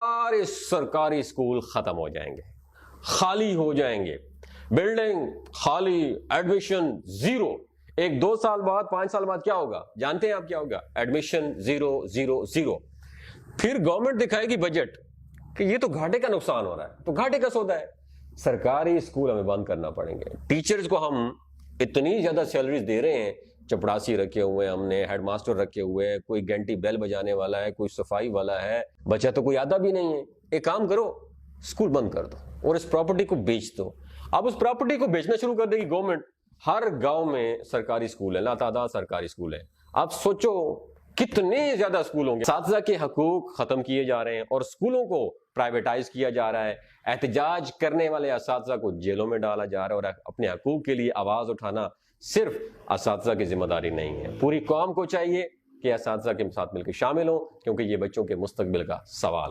सारे सरकारी स्कूल खत्म हो जाएंगे, खाली हो जाएंगे, बिल्डिंग खाली, एडमिशन जीरो। एक 2 साल बाद 5 साल बाद क्या होगा जानते हैं आप? क्या होगा? Admission zero zero zero. फिर गवर्नमेंट दिखाएगी बजट कि ये तो घाटे का नुकसान हो रहा है, तो घाटे का सौदा है, सरकारी स्कूल हमें बंद करना पड़ेंगे। टीचर्स को हम इतनी ज्यादा सैलरीज दे रहे हैं, चपड़ासी रखे हुए हैं हमने, हेडमास्टर रखे हुए हैं, कोई घंटी बेल बजाने वाला है, कोई सफाई वाला है, बच्चा तो कोई आता भी नहीं है। एक काम करो, स्कूल बंद कर दो और इस प्रॉपर्टी को बेच दो। अब उस प्रॉपर्टी को बेचना शुरू कर देगी गवर्नमेंट। हर गांव में सरकारी स्कूल है, लातादाद सरकारी स्कूल है। आप सोचो कितने ज्यादा स्कूल होंगे। असातिज़ा के हकूक खत्म किए जा रहे हैं और स्कूलों को प्राइवेटाइज किया जा रहा है। एहतजाज करने वाले असातिज़ा को जेलों में डाला जा रहा है और अपने हकूक के लिए आवाज उठाना सिर्फ असातिज़ा की जिम्मेदारी नहीं है, पूरी कौम को चाहिए कि असातिज़ा के साथ मिलकर शामिल हो, क्योंकि ये बच्चों के मुस्तकबिल का सवाल है।